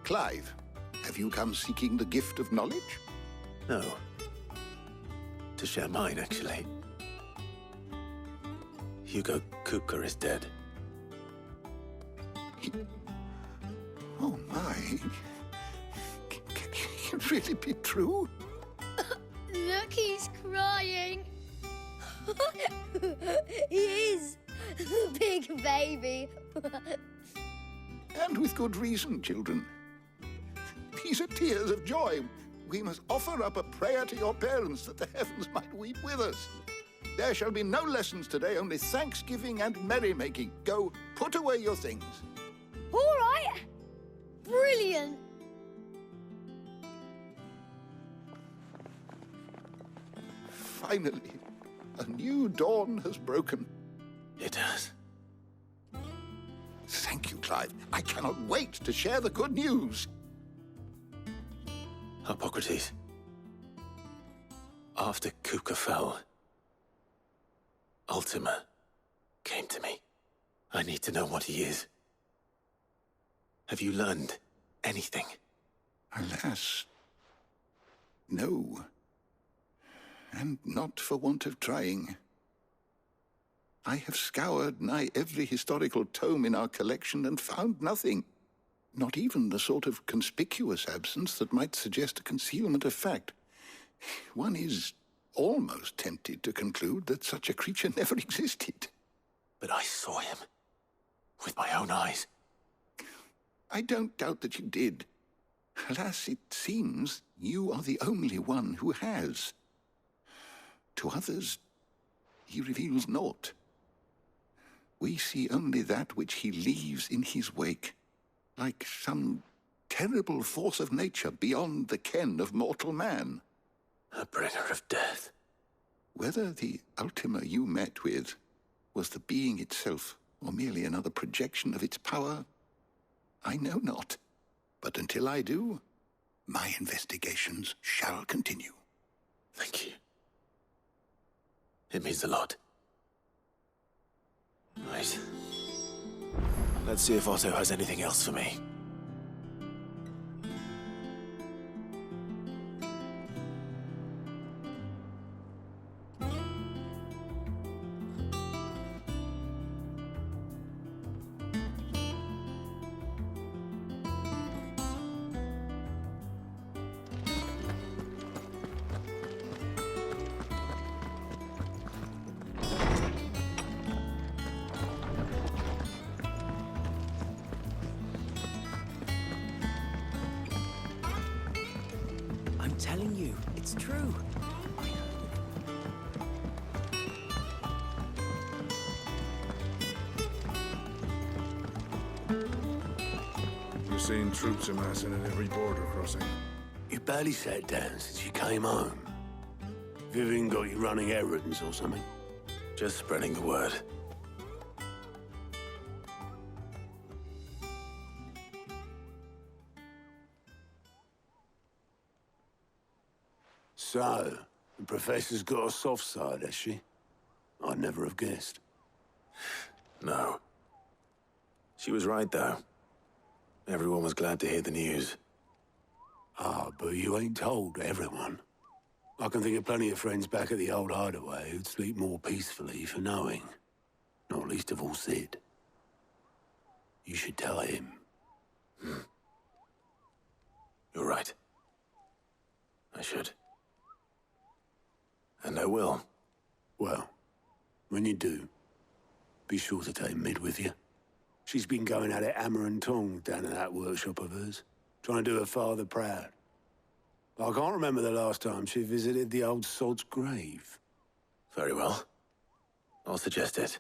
Clive, have you come seeking the gift of knowledge? No. To share mine, actually. Hugo Kupka is dead. Oh my. Can it really be true? Look, he's crying. He is. Big baby. And with good reason, children. These are tears of joy. We must offer up a prayer to your parents that the heavens might weep with us. There shall be no lessons today, only thanksgiving and merrymaking. Go, put away your things. All right. Brilliant. Finally, a new dawn has broken. It has. Thank you, Clive. I cannot wait to share the good news. Hippocrates. After Kupka fell, Ultima came to me. I need to know what he is. Have you learned anything? Alas, no. And not for want of trying. I have scoured nigh every historical tome in our collection and found nothing. Not even the sort of conspicuous absence that might suggest a concealment of fact. One is almost tempted to conclude that such a creature never existed. But I saw him. With my own eyes. I don't doubt that you did. Alas, it seems you are the only one who has. To others, he reveals naught. We see only that which he leaves in his wake, like some terrible force of nature beyond the ken of mortal man. A bringer of death. Whether the Ultima you met with was the being itself, or merely another projection of its power, I know not. But until I do, my investigations shall continue. Thank you. It means a lot. Right. Let's see if Otto has anything else for me. I'm telling you, it's true. You're seeing troops amassing at every border crossing. You barely sat down since you came home. Vivian got you running errands or something? Just spreading the word. So, the Professor's got a soft side, has she? I'd never have guessed. No. She was right, though. Everyone was glad to hear the news. Ah, but you ain't told everyone. I can think of plenty of friends back at the old hideaway who'd sleep more peacefully for knowing. Not least of all Sid. You should tell him. You're right. I should. And I will. Well, when you do, be sure to take Mid with you. She's been going at it hammer and tong down in that workshop of hers, trying to do her father proud. I can't remember the last time she visited the old sod's grave. Very well. I'll suggest it.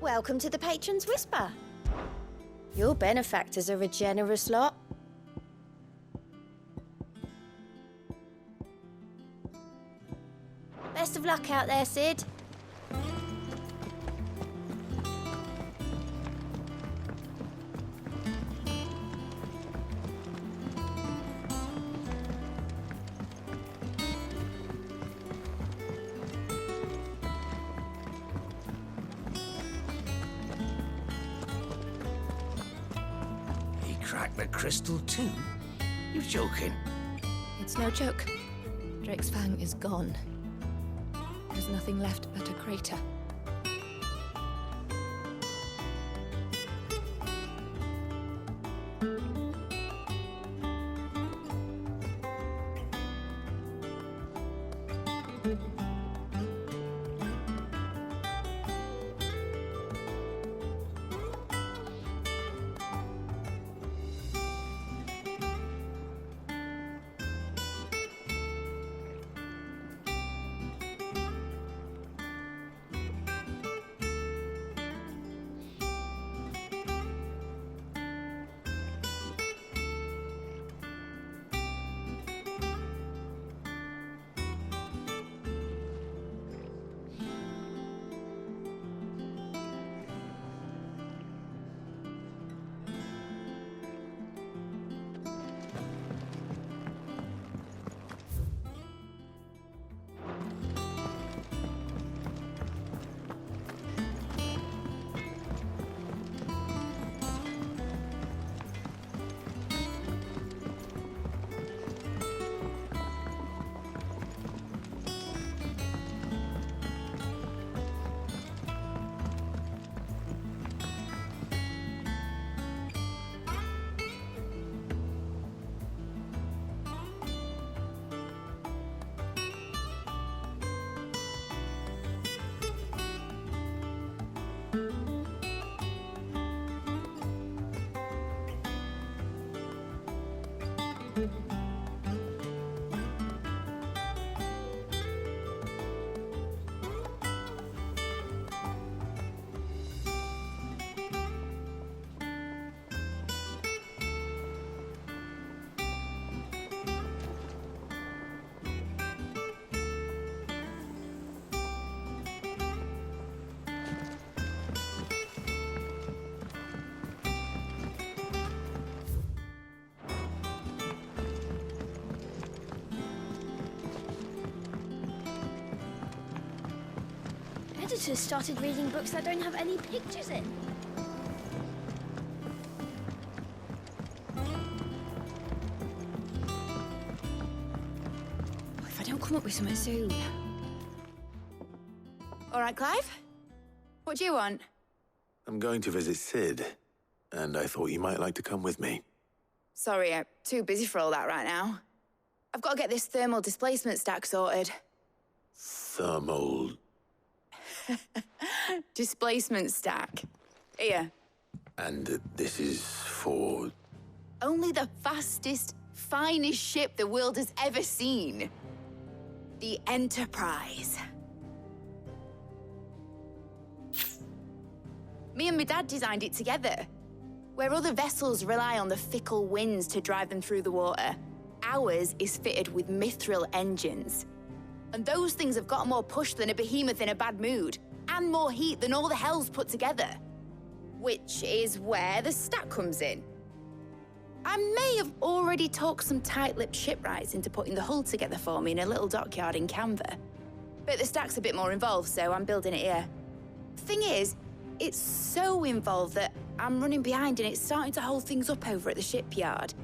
Welcome to the Patron's Whisper. Your benefactors are a generous lot. Best of luck out there, Sid. crack the crystal too? You're joking. It's no joke. Drake's Fang is gone. There's nothing left but a crater. Editors started reading books that don't have any pictures in. If I don't come up with something soon. All right, Clive? What do you want? I'm going to visit Sid, and I thought you might like to come with me. Sorry, I'm too busy for all that right now. I've got to get this thermal displacement stack sorted. Thermal... Displacement stack. Here. And this is for... Only the fastest, finest ship the world has ever seen. The Enterprise. Me and my dad designed it together. Where other vessels rely on the fickle winds to drive them through the water, ours is fitted with mithril engines. And those things have got more push than a behemoth in a bad mood, and more heat than all the hells put together. Which is where the stack comes in. I may have already talked some tight-lipped shipwrights into putting the hull together for me in a little dockyard in Canva. But the stack's a bit more involved, so I'm building it here. Thing is, it's so involved that I'm running behind and it's starting to hold things up over at the shipyard.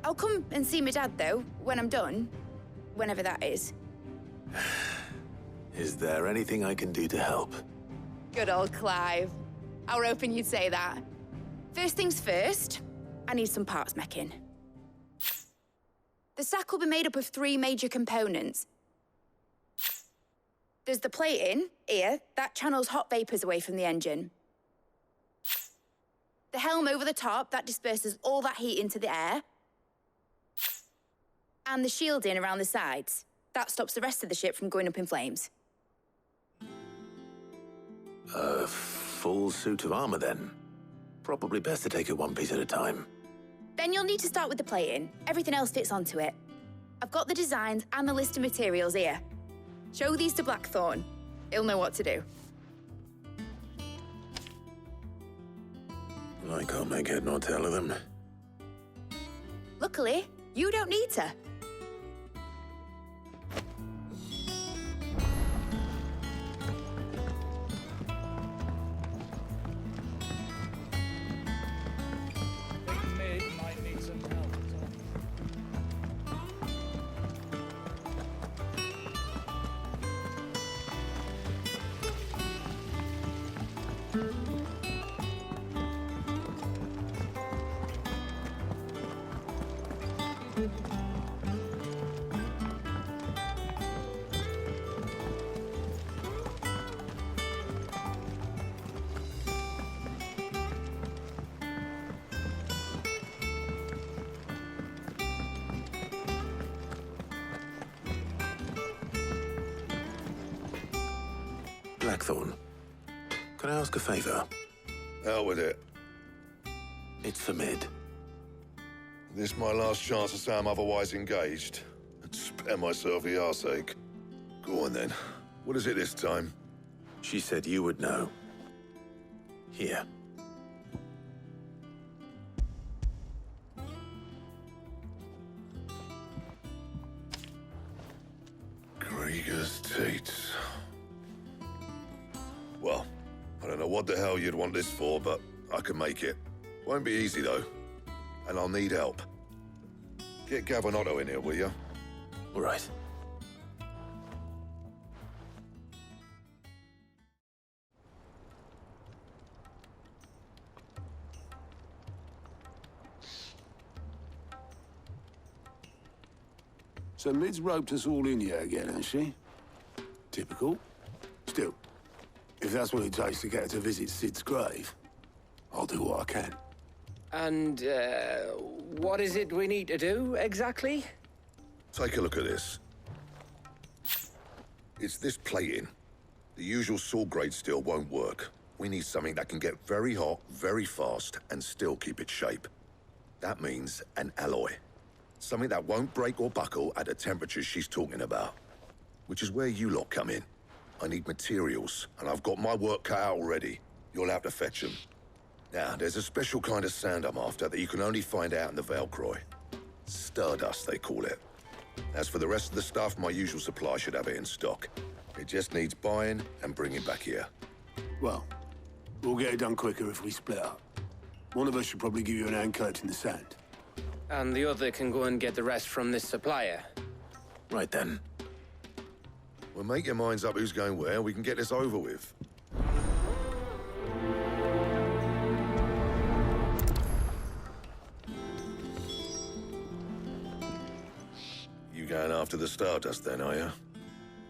I'll come and see my dad, though, when I'm done. Whenever that is. Is there anything I can do to help? Good old Clive. I were hoping you'd say that. First things first, I need some parts meching. The stack will be made up of 3 major components. There's the plating, here, that channels hot vapors away from the engine. The helm over the top, that disperses all that heat into the air. And the shielding around the sides. That stops the rest of the ship from going up in flames. A full suit of armor, then? Probably best to take it one piece at a time. Then you'll need to start with the plating. Everything else fits onto it. I've got the designs and the list of materials here. Show these to Blackthorn. He'll know what to do. I can't make head nor tail of them. Luckily, you don't need to. Blackthorn, can I ask a favor? Out with it. It's for Mid. This my last chance to say I'm otherwise engaged. And spare myself the arseache. Go on then. What is it this time? She said you would know. Here. Krieger's Tates. Well, I don't know what the hell you'd want this for, but I can make it. Won't be easy, though. And I'll need help. Get Gavin-Otto in here, will you? All right. So Mid's roped us all in here again, has she? Typical. Still, if that's what it takes to get her to visit Sid's grave, I'll do what I can. And, what is it we need to do, exactly? Take a look at this. It's this plating. The usual sword-grade steel won't work. We need something that can get very hot, very fast, and still keep its shape. That means an alloy. Something that won't break or buckle at the temperatures she's talking about. Which is where you lot come in. I need materials, and I've got my work cut out already. You'll have to fetch them. Now, there's a special kind of sand I'm after that you can only find out in the Velcroy. Stardust, they call it. As for the rest of the stuff, my usual supply should have it in stock. It just needs buying and bringing back here. Well, we'll get it done quicker if we split up. One of us should probably give you an hand collecting the sand. And the other can go and get the rest from this supplier. Right then. Well, make your minds up who's going where, and we can get this over with. You going after the Stardust then, are you?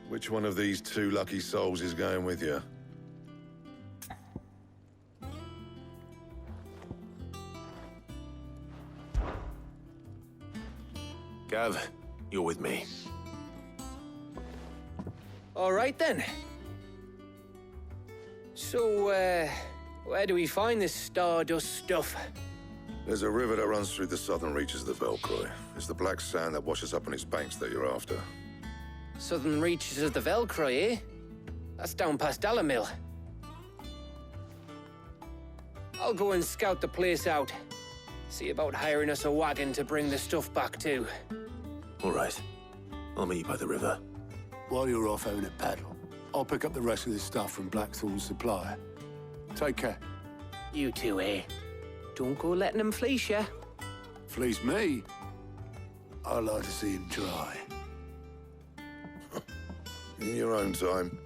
Which one of these two lucky souls is going with you? Gav, you're with me. All right, then. So, where do we find this Stardust stuff? There's a river that runs through the southern reaches of the Velcroy. It's the black sand that washes up on its banks that you're after. Southern reaches of the Velcroy, eh? That's down past Alamil. I'll go and scout the place out. See about hiring us a wagon to bring the stuff back to. All right. I'll meet you by the river. While you're off having a paddle, I'll pick up the rest of this stuff from Blackthorn's supplier. Take care. You two, eh? Don't go letting him fleece ya. Fleece me? I'd like to see him try. In your own time.